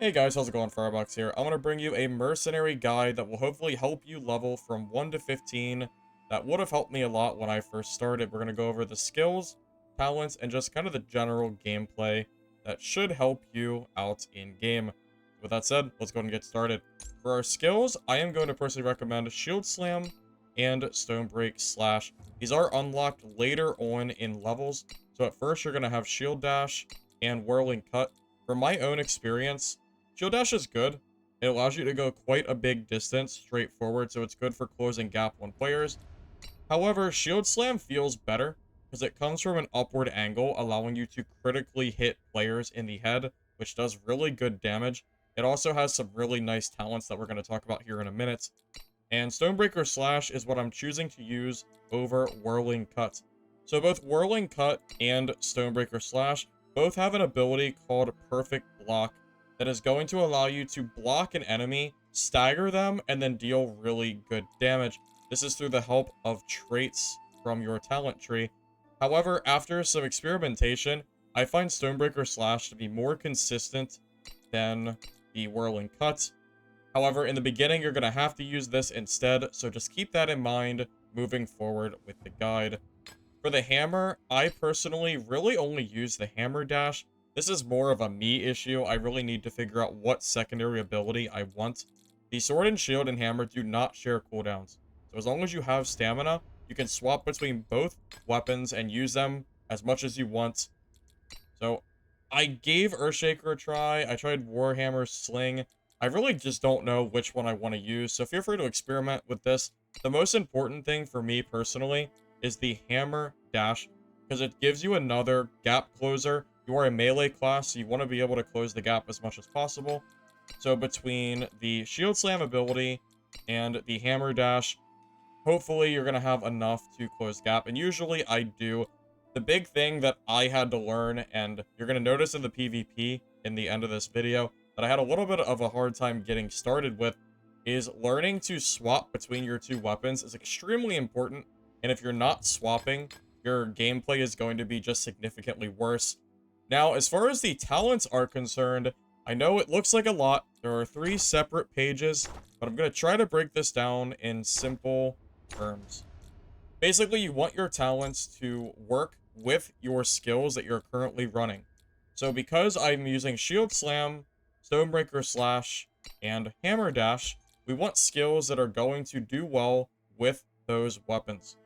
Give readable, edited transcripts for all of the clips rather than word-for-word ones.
Hey guys, how's it going? Firebox here. I'm going to bring you a Mercenary guide that will hopefully help you level from 1 to 15. That would have helped me a lot when I first started. We're going to go over the skills, talents, and just kind of the general gameplay that should help you out in-game. With that said, let's go ahead and get started. For our skills, I am going to personally recommend Shield Slam and Stonebreak Slash. These are unlocked later on in levels, so at first you're going to have Shield Dash and Whirling Cut. From my own experience, Shield Dash is good. It allows you to go quite a big distance straight forward, so it's good for closing gap on players. However, Shield Slam feels better because it comes from an upward angle, allowing you to critically hit players in the head, which does really good damage. It also has some really nice talents that we're going to talk about here in a minute. And Stonebreaker Slash is what I'm choosing to use over Whirling Cut. So both Whirling Cut and Stonebreaker Slash both have an ability called Perfect Block that is going to allow you to block an enemy, stagger them, and then deal really good damage. This is through the help of traits from your talent tree. However, after some experimentation, I find Stonebreaker Slash to be more consistent than the Whirling Cut. However, in the beginning, you're going to have to use this instead, so just keep that in mind moving forward with the guide. For the hammer, I personally really only use the hammer dash. This is more of a me issue. I really need to figure out what secondary ability I want. The sword and shield and hammer do not share cooldowns. So as long as you have stamina, you can swap between both weapons and use them as much as you want. So I gave Earthshaker a try. I tried Warhammer Sling. I really just don't know which one I want to use, so feel free to experiment with this. The most important thing for me personally is the hammer dash, because it gives you another gap closer. You are a melee class, so you want to be able to close the gap as much as possible. So between the shield slam ability and the hammer dash, hopefully you're going to have enough to close gap, and usually I do. The big thing that I had to learn, and you're going to notice in the PvP in the end of this video, that I had a little bit of a hard time getting started with, is learning to swap between your two weapons is extremely important, and if you're not swapping, your gameplay is going to be just significantly worse. Now, as far as the talents are concerned, I know it looks like a lot. There are 3 separate pages, but I'm going to try to break this down in simple terms. Basically, you want your talents to work with your skills that you're currently running. So because I'm using Shield Slam, Stonebreaker Slash, and Hammer Dash, we want skills that are going to do well with those weapons.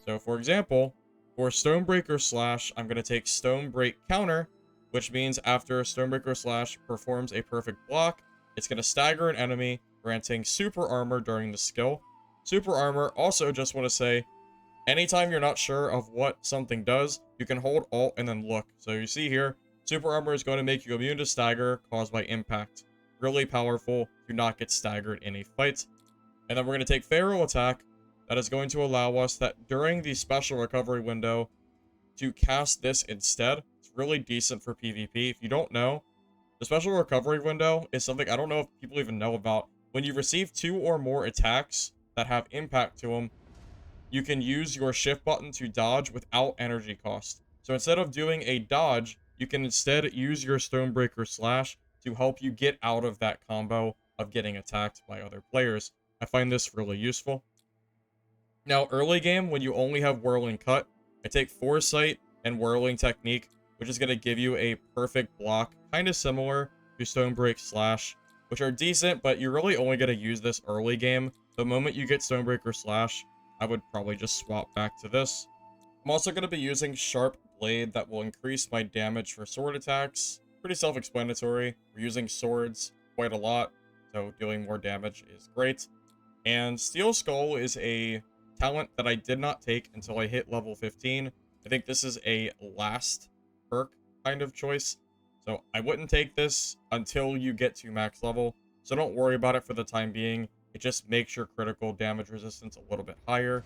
So for example, for Stonebreaker Slash, I'm going to take Stonebreak Counter, which means after Stonebreaker Slash performs a perfect block, it's going to stagger an enemy, granting super armor during the skill. Super armor, also just want to say, anytime you're not sure of what something does, you can hold Alt and then look. So you see here, super armor is going to make you immune to stagger caused by impact. Really powerful to not get staggered in a fight. And then we're going to take Feral Attack. That is going to allow us that during the special recovery window to cast this instead. It's really decent for PvP. If you don't know, the special recovery window is something I don't know if people even know about. When you receive 2 or more attacks that have impact to them, you can use your shift button to dodge without energy cost. So instead of doing a dodge, you can instead use your Stonebreaker Slash to help you get out of that combo of getting attacked by other players. I find this really useful. Now, early game, when you only have Whirling Cut, I take Foresight and Whirling Technique, which is going to give you a perfect block, kind of similar to Stonebreak Slash, which are decent, but you're really only going to use this early game. The moment you get Stonebreaker Slash, I would probably just swap back to this. I'm also going to be using Sharp Blade that will increase my damage for sword attacks. Pretty self-explanatory. We're using swords quite a lot, so dealing more damage is great. And Steel Skull is a talent that I did not take until I hit level 15. I think this is a last perk kind of choice. So I wouldn't take this until you get to max level. So don't worry about it for the time being. It just makes your critical damage resistance a little bit higher.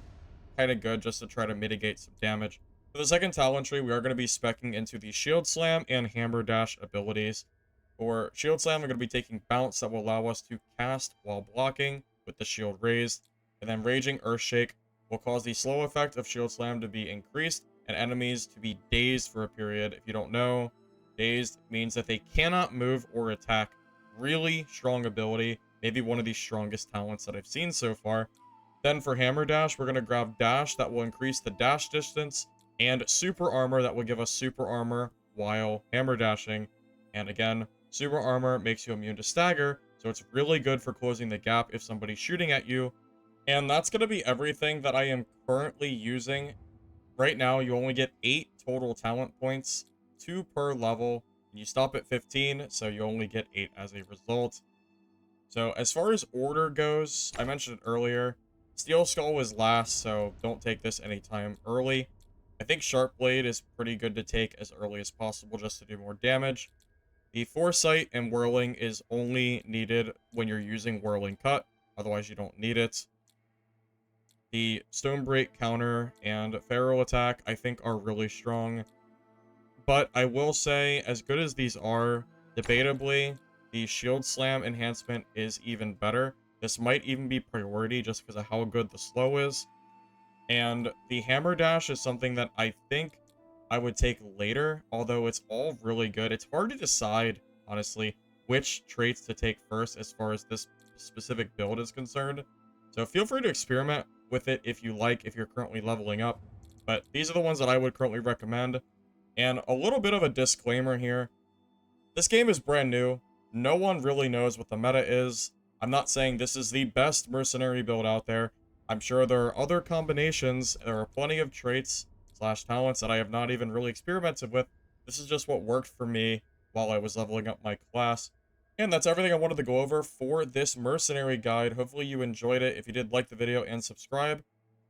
Kind of good just to try to mitigate some damage. For the second talent tree, we are going to be speccing into the Shield Slam and Hammer Dash abilities. For Shield Slam, we're going to be taking Bounce that will allow us to cast while blocking with the shield raised. And then Raging Earthshake will cause the slow effect of Shield Slam to be increased and enemies to be dazed for a period. If you don't know, dazed means that they cannot move or attack. really strong ability, maybe one of the strongest talents that I've seen so far. Then for Hammer Dash, we're going to grab Dash that will increase the dash distance, and Super Armor that will give us Super Armor while Hammer Dashing. And again, Super Armor makes you immune to stagger, so it's really good for closing the gap if somebody's shooting at you. And that's going to be everything that I am currently using. Right now, you only get 8 total talent points, 2 per level, and you stop at 15, so you only get 8 as a result. So as far as order goes, I mentioned it earlier, Steel Skull was last, so don't take this anytime early. I think Sharp Blade is pretty good to take as early as possible just to do more damage. The Foresight and Whirling is only needed when you're using Whirling Cut, otherwise you don't need it. The Stone Break counter and Feral Attack, I think, are really strong. But I will say, as good as these are, debatably, the Shield Slam enhancement is even better. This might even be priority just because of how good the slow is. And the Hammer Dash is something that I think I would take later, although it's all really good. It's hard to decide, honestly, which traits to take first as far as this specific build is concerned. So feel free to experiment with it if you like, if you're currently leveling up. But these are the ones that I would currently recommend. And a little bit of a disclaimer here. This game is brand new. No one really knows what the meta is. I'm not saying this is the best mercenary build out there. I'm sure there are other combinations. There are plenty of traits / talents that I have not even really experimented with. This is just what worked for me while I was leveling up my class. And that's everything I wanted to go over for this mercenary guide. Hopefully you enjoyed it. If you did, like the video and subscribe.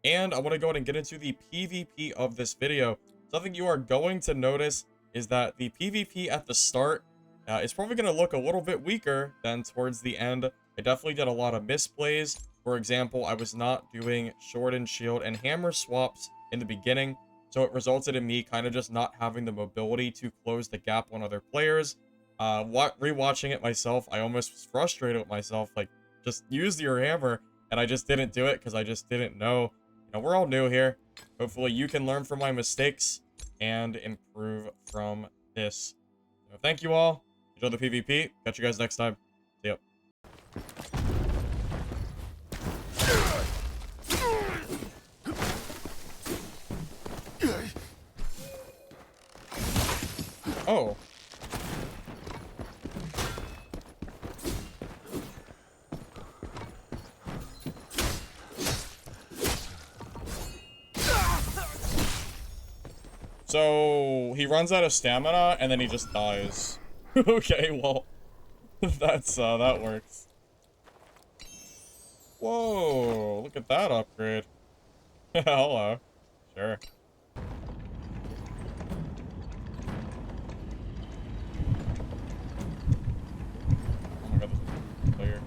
And I want to go ahead and get into the PvP of this video. Something you are going to notice is that the PvP at the start is probably going to look a little bit weaker than towards the end. I definitely did a lot of misplays. For example, I was not doing Sword and Shield and Hammer swaps in the beginning, so it resulted in me kind of just not having the mobility to close the gap on other players. Rewatching it myself, I almost was frustrated with myself, like, just use your hammer, and I just didn't do it because I just didn't know. You know, we're all new here. Hopefully you can learn from my mistakes and improve from this. So thank you all. Enjoy the PvP. Catch you guys next time. See ya. Oh. So, he runs out of stamina, and then he just dies. Okay, well, that works. Whoa, look at that upgrade. Hello. Sure. Oh my god, this is clear.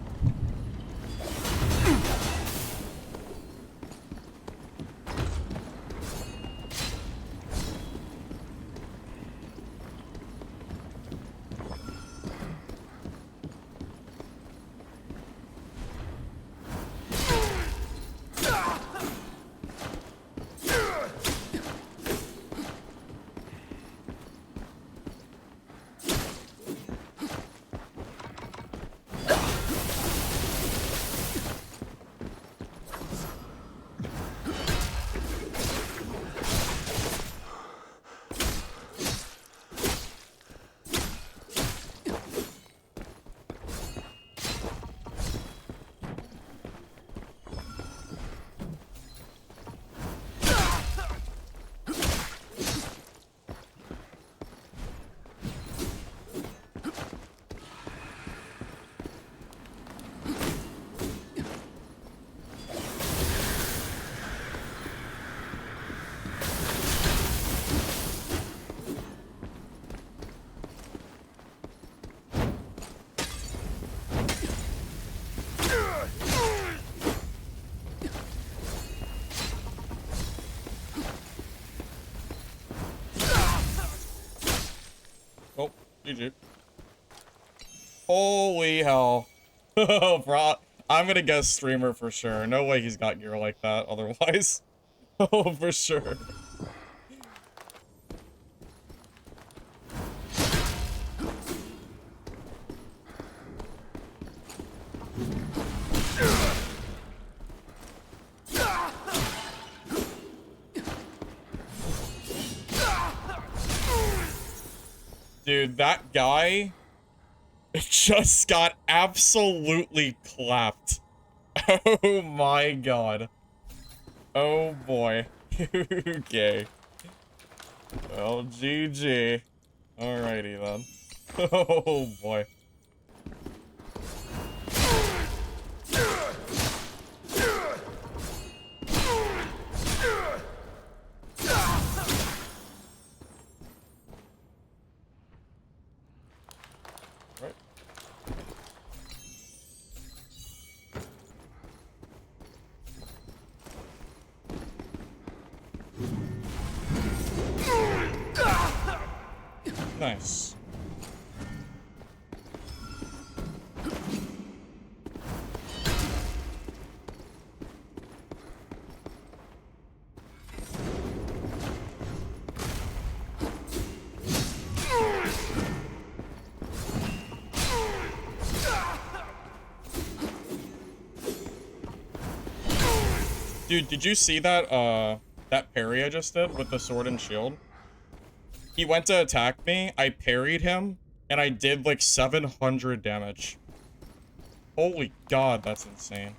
Oh, GG. Holy hell. Oh, bro. I'm gonna guess streamer for sure. No way he's got gear like that otherwise. Oh, for sure. Dude, that guy just got absolutely clapped. Oh my god. Oh boy. Okay. Well, GG. Alrighty then. Oh boy. Right. Nice. Dude, did you see that, that parry I just did with the sword and shield? He went to attack me, I parried him, and I did like 700 damage. Holy god, that's insane.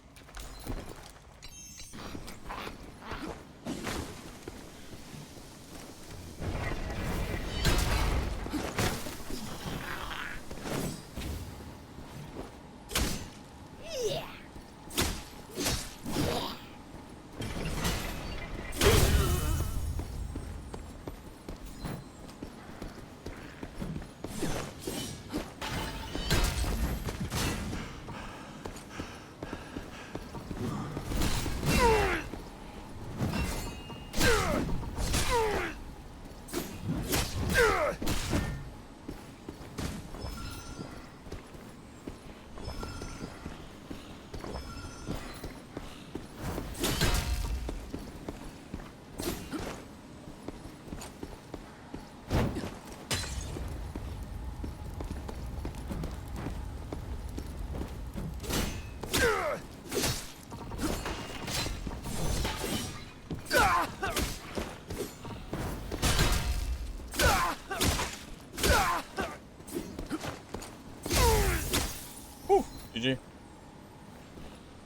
GG.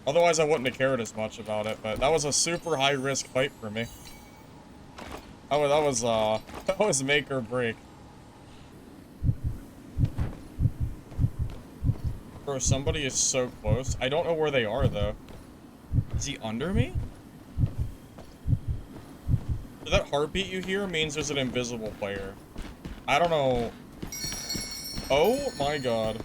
Otherwise, I wouldn't have cared as much about it, but that was a super high-risk fight for me. That was make or break. Bro, somebody is so close. I don't know where they are, though. Is he under me? So that heartbeat you hear means there's an invisible player. I don't know. Oh my god.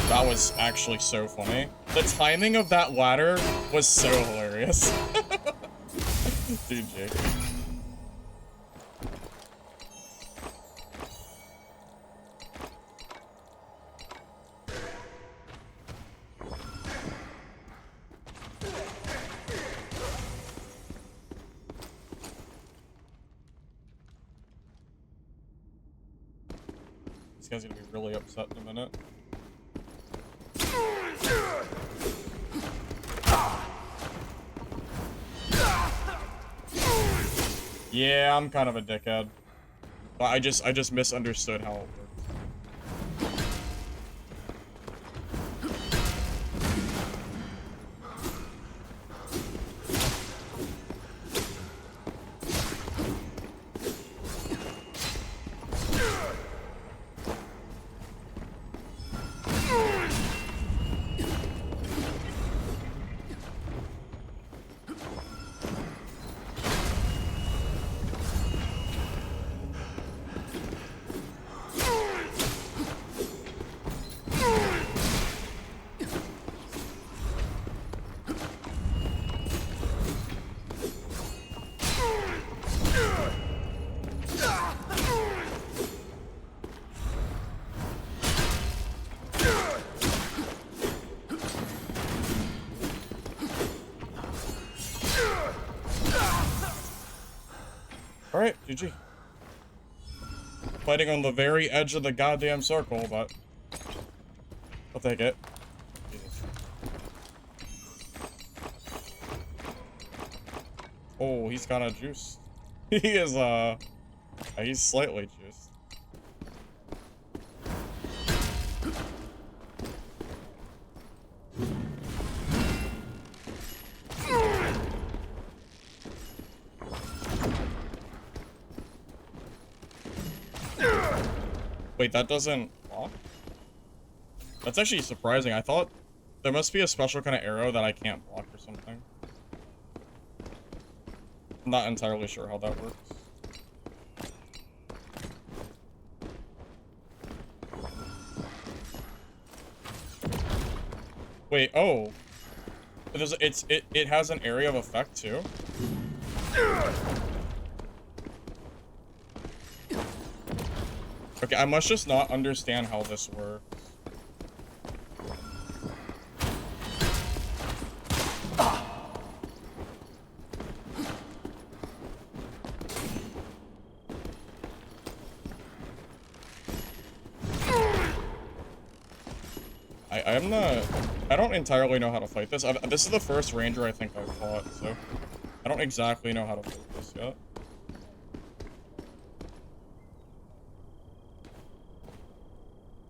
That was actually so funny. The timing of that ladder was so hilarious. GG. This guy's gonna be really upset in a minute. Yeah, I'm kind of a dickhead. But I just misunderstood how it worked. Alright, GG. Fighting on the very edge of the goddamn circle, but I'll take it. Jesus. Oh, he's kind of juiced. He is, he's slightly juiced. Wait, that doesn't block? That's actually surprising. I thought there must be a special kind of arrow that I can't block or something. I'm not entirely sure how that works. Wait, oh. It has an area of effect too? Okay, I must just not understand how this works. I'm not... I don't entirely know how to fight this. This is the first ranger I think I've fought, so... I don't exactly know how to fight this yet.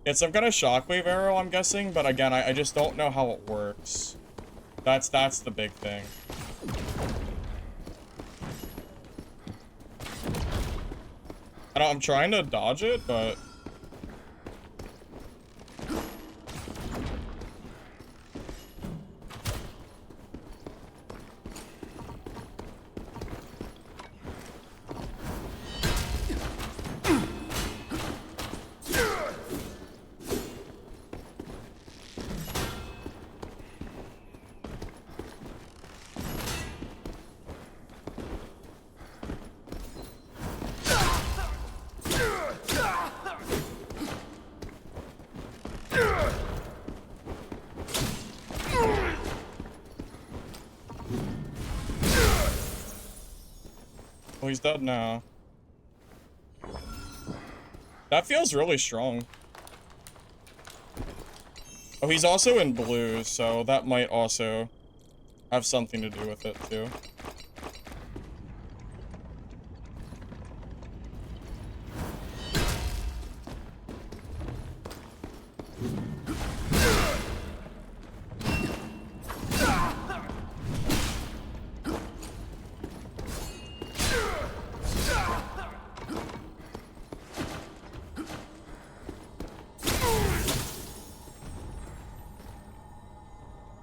It's some kind of shockwave arrow, I'm guessing, but again, I just don't know how it works. That's the big thing. I'm trying to dodge it, but... Oh, he's dead now. That feels really strong. Oh, he's also in blue, so that might also have something to do with it, too.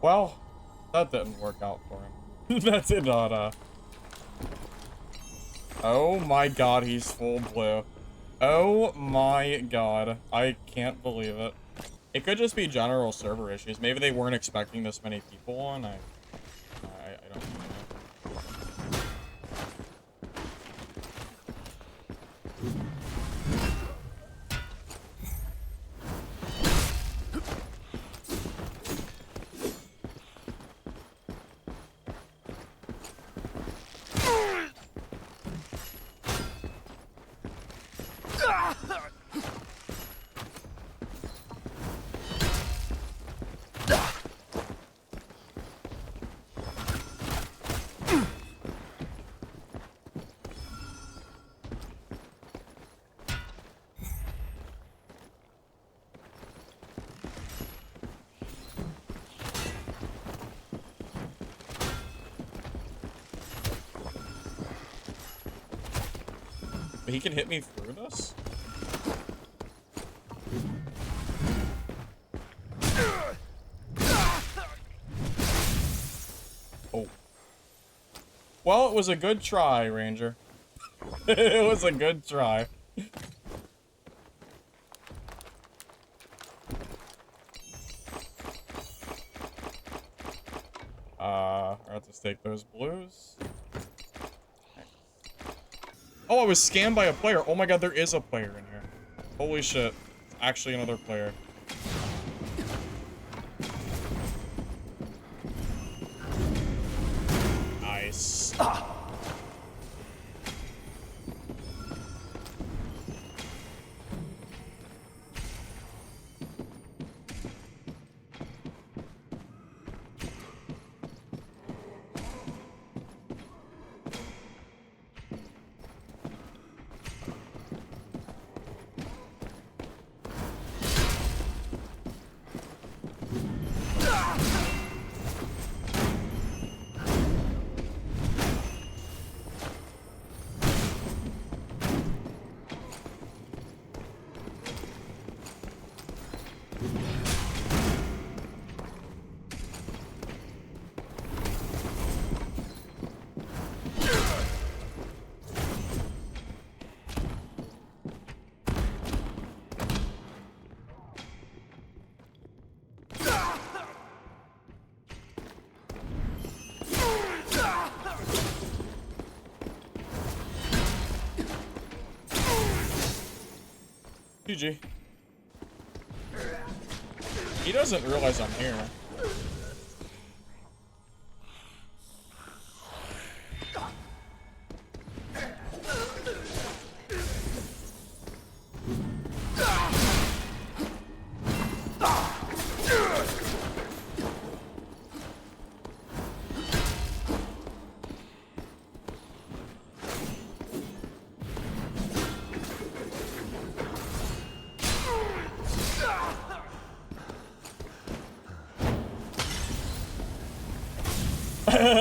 Well, that didn't work out for him. That did not, Oh my god, he's full blue. Oh my god. I can't believe it. It could just be general server issues. Maybe they weren't expecting this many people on. I don't know. He can hit me through this? Oh. Well, it was a good try, Ranger. It was a good try. I have to stake those blues. Oh, I was scammed by a player. Oh my god, there is a player in here. Holy shit. It's actually another player. Nice. GG. He doesn't realize I'm here.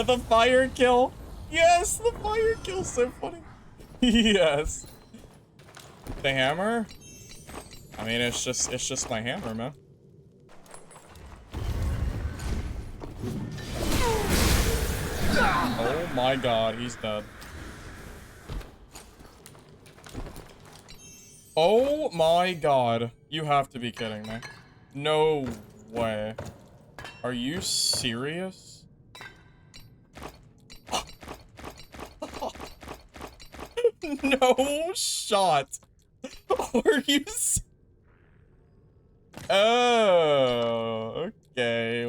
The fire kill. Yes, the fire kill's so funny. Yes. The hammer? I mean, it's just my hammer, man. Oh my god, he's dead. Oh my god. You have to be kidding me. No way. Are you serious? No shot. Are you Oh, okay,